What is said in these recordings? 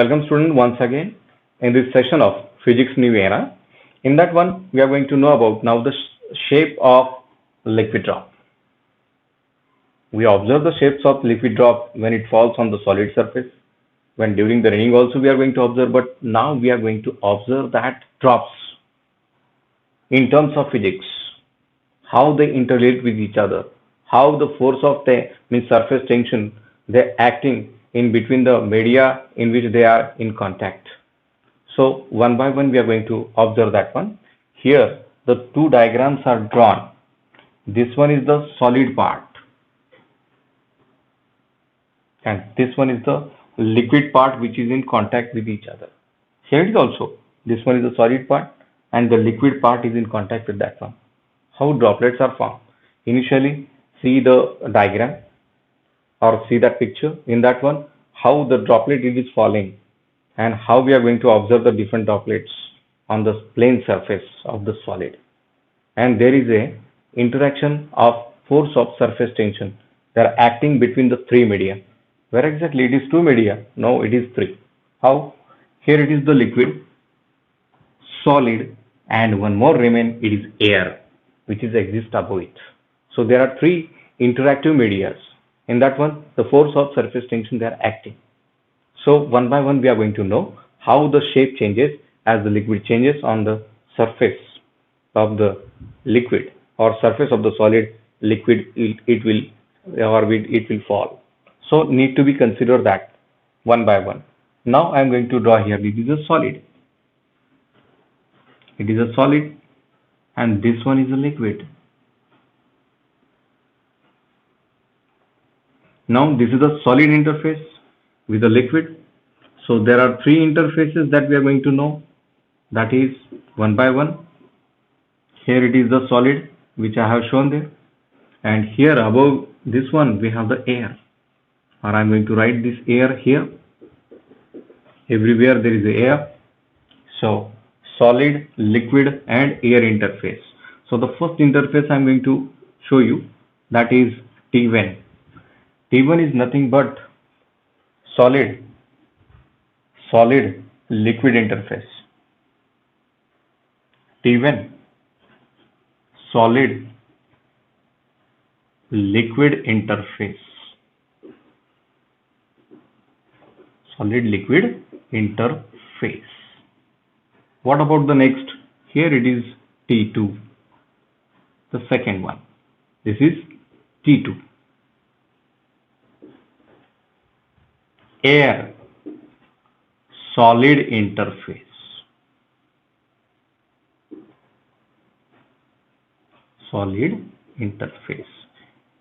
Welcome student once again in this session of Physics New Era. In that one, we are going to know about now the shape of liquid drop. We observe the shapes of liquid drop when it falls on the solid surface. When during the raining also we are going to observe, but now we are going to observe that drops in terms of physics, how they interrelate with each other, how the force of the means surface tension they're acting in between the media in which they are in contact. So one by one we are going to observe that one. Here the two diagrams are drawn. This one is the solid part and this one is the liquid part which is in contact with each other. Here it is also. This one is the solid part and the liquid part is in contact with that one. How droplets are formed? Initially, see the diagram or see that picture. In that one, how the droplet is falling and how we are going to observe the different droplets on the plane surface of the solid. And there is a interaction of force of surface tension. They are acting between the three media. Where exactly it is two media? No, it is three. How? Here it is the liquid, solid, and one more remain. It is air, which is exist above it. So there are three interactive medias. In that one, the force of surface tension they are acting. So one by one we are going to know how the shape changes as the liquid changes on the surface of the liquid or surface of the solid liquid it will fall. So need to be considered that one by one. Now I am going to draw here. This is a solid. It is a solid and this one is a liquid. Now this is a solid interface with a liquid. So there are three interfaces that we are going to know. That is one by one. Here it is the solid which I have shown there. And here above this one we have the air. Or I am going to write this air here. Everywhere there is air. So solid, liquid and air interface. So the first interface I am going to show you, that is T1. T1 is nothing but solid liquid interface. T1 solid liquid interface. Solid liquid interface. What about the next? Here it is T2, the second one. This is T2. Air solid interface. Solid interface.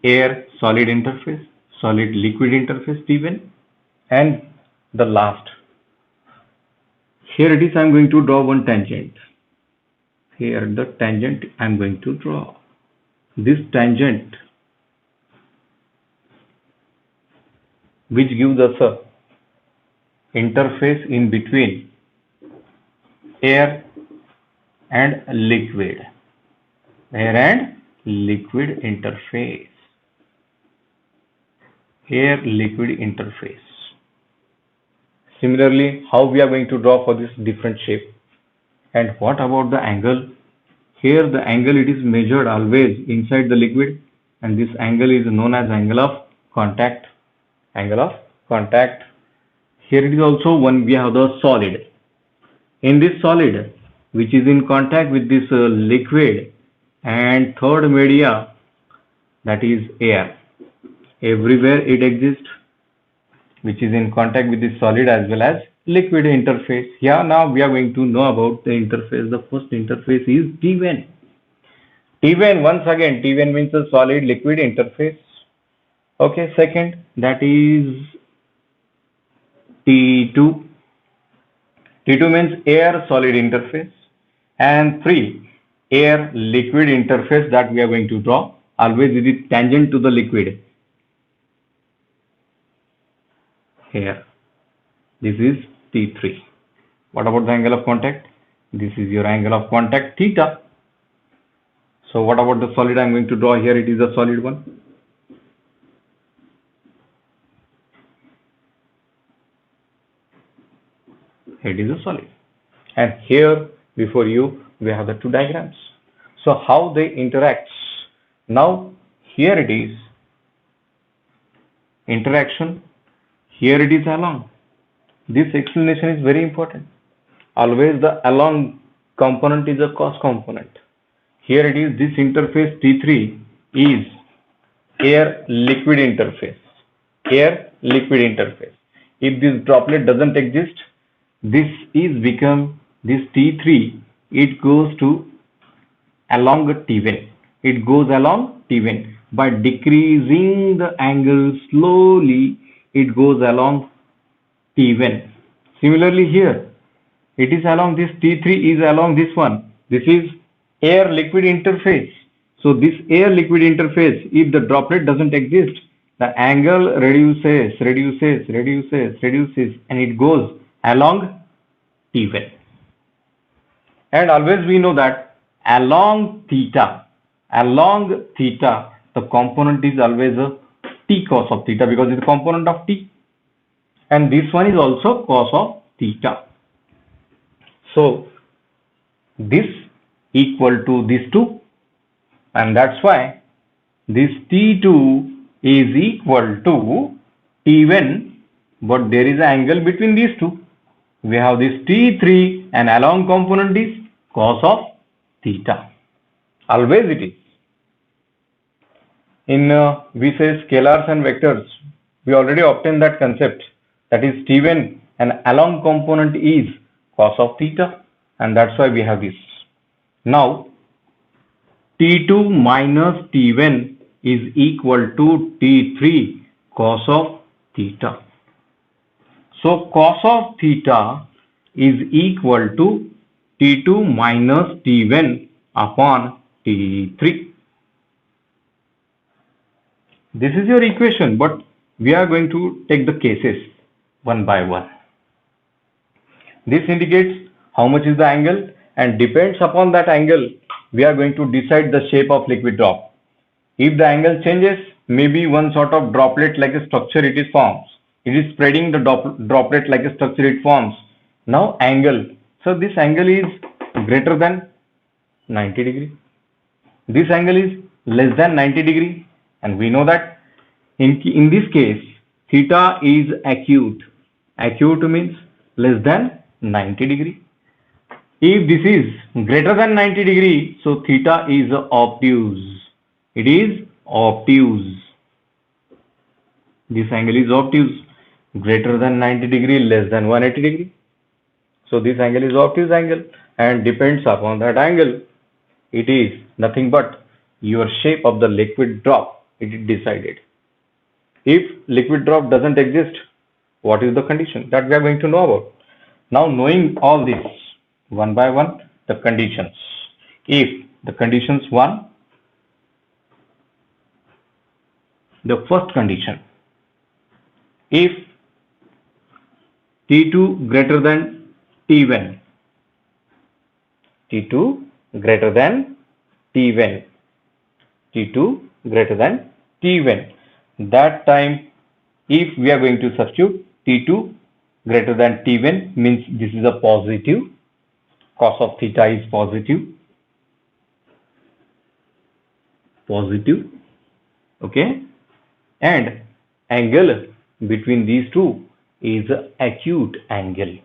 Air solid interface. Solid liquid interface T1. And the last. Here it is, I am going to draw one tangent. Here the tangent I am going to draw. This tangent which gives us a interface in between air and liquid. Air and liquid interface. Air liquid interface. Similarly, how we are going to draw for this different shape? And what about the angle? Here the angle it is measured always inside the liquid and this angle is known as angle of contact. Angle of contact. Here it is also one we have the solid. In this solid which is in contact with this liquid and third media, that is air. Everywhere it exists, which is in contact with the solid as well as liquid interface. Here now we are going to know about the interface. The first interface is T1. T1, once again, T1 means a solid liquid interface. Okay, second, that is T2. T2 means air solid interface. And 3, air liquid interface that we are going to draw. Always it is tangent to the liquid. Here, this is T3. What about the angle of contact? This is your angle of contact theta. So what about the solid I am going to draw here? It is a solid one. It is a solid. And here before you we have the two diagrams. So how they interact? Now here it is interaction, here it is along. This explanation is very important. Always the along component is a cos component. Here it is, this interface T3 is air liquid interface. Air liquid interface. If this droplet doesn't exist, this is become this T3, it goes to along T1. It goes along T1. By decreasing the angle slowly, it goes along T1. Similarly here, it is along this T3 is along this one. This is air liquid interface. So this air liquid interface, if the droplet doesn't exist, the angle reduces and it goes along T1. And always we know that along theta, the component is always a t cos of theta because it's a component of t. And this one is also cos of theta. So this equal to these two, and that's why this T2 is equal to T1, but there is an angle between these two. We have this T3 and along component is cos of theta. Always it is. In we say scalars and vectors, we already obtained that concept, that is T1 and along component is cos of theta, and that's why we have this. Now T2 minus T1 is equal to T3 cos of theta. So cos of theta is equal to T2 minus T1 upon T3. This is your equation, but we are going to take the cases one by one. This indicates how much is the angle, and depends upon that angle we are going to decide the shape of liquid drop. If the angle changes, maybe one sort of droplet like a structure it is forms. It is spreading the droplet like a structure it forms. Now angle. So this angle is greater than 90 degree. This angle is less than 90 degree. And we know that in this case, theta is acute. Acute means less than 90 degree. If this is greater than 90 degree, so theta is obtuse. It is obtuse. This angle is obtuse. Greater than 90 degree, less than 180 degree. So this angle is obtuse angle, and depends upon that angle, it is nothing but your shape of the liquid drop. It is decided. If liquid drop doesn't exist, what is the condition? That we are going to know about. Now knowing all this, one by one, the conditions. If the conditions 1, the first condition, if T2 greater than T1, T2 greater than T1, T2 greater than T1, that time if we are going to substitute T2 greater than T1 means this is a positive, cos of theta is positive, okay, and angle between these two is acute angle,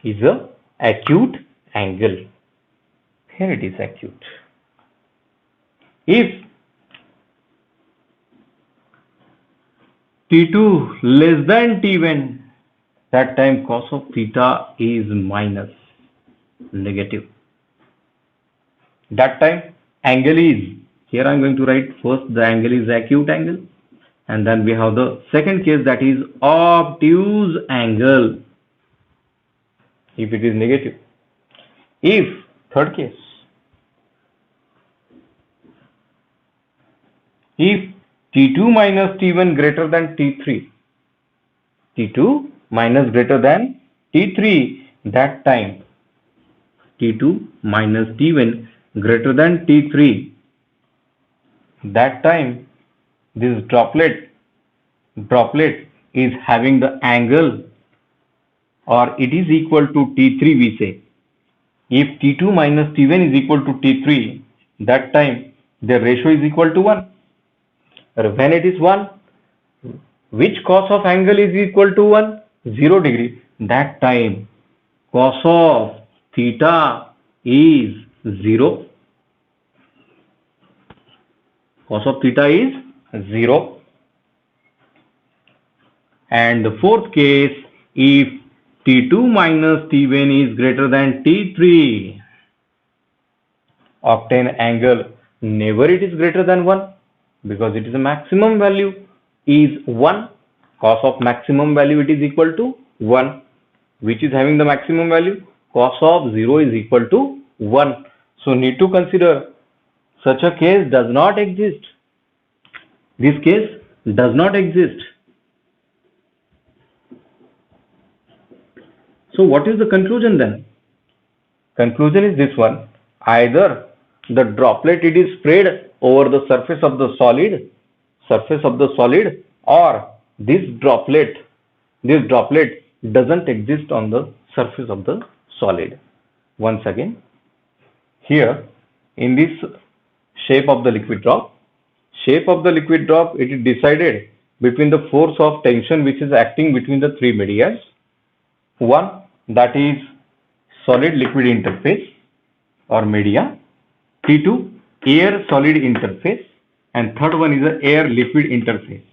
here it is acute. If T2 less than T1, that time cos of theta is minus, negative. That time angle is, here I am going to write first the angle is acute angle, and then we have the second case, that is obtuse angle, if it is negative. If third case, if T2 minus T1 greater than T3, T2 minus greater than T3, that time T2 minus T1 greater than T3, that time this droplet is having the angle or it is equal to T3, we say. If T2 minus T1 is equal to T3, that time the ratio is equal to 1. Or when it is 1, which cos of angle is equal to 1? 0 degree. That time cos of theta is 0. Cos of theta is 0. And the fourth case, if T2 minus T1 is greater than T3, obtain angle. Never it is greater than 1, because it is a maximum value is 1. Cos of maximum value, it is equal to 1. Which is having the maximum value? Cos of 0 is equal to 1. So need to consider such a case does not exist. This case does not exist. So what is the conclusion then? Conclusion is this one. Either the droplet it is spread over the surface of the solid, or this droplet doesn't exist on the surface of the solid. Once again, here in this shape of the liquid drop, it is decided between the force of tension which is acting between the three media. One, that is solid liquid interface or media. T2, air solid interface, and third one is the air liquid interface.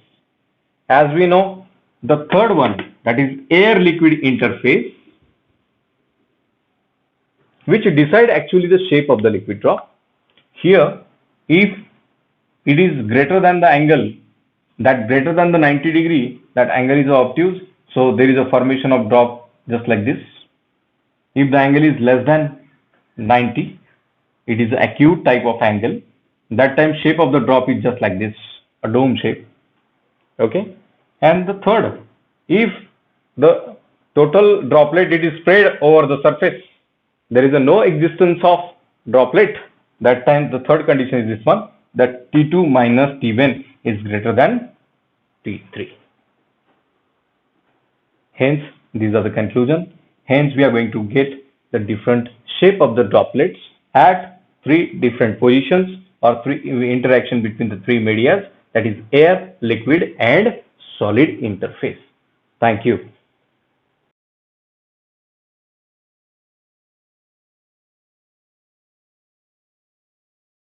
As we know, the third one, that is air liquid interface, which decide actually the shape of the liquid drop. Here, if it is greater than the angle, that greater than the 90 degree, that angle is obtuse, so there is a formation of drop just like this. If the angle is less than 90, it is acute type of angle. That time shape of the drop is just like this, a dome shape. Okay. And the third, if the total droplet it is spread over the surface, there is a no existence of droplet. That time the third condition is this one, that T2 minus T1 is greater than T3. Hence, these are the conclusion. Hence, we are going to get the different shape of the droplets at three different positions or three interaction between the three media, that is air, liquid and solid interface. Thank you.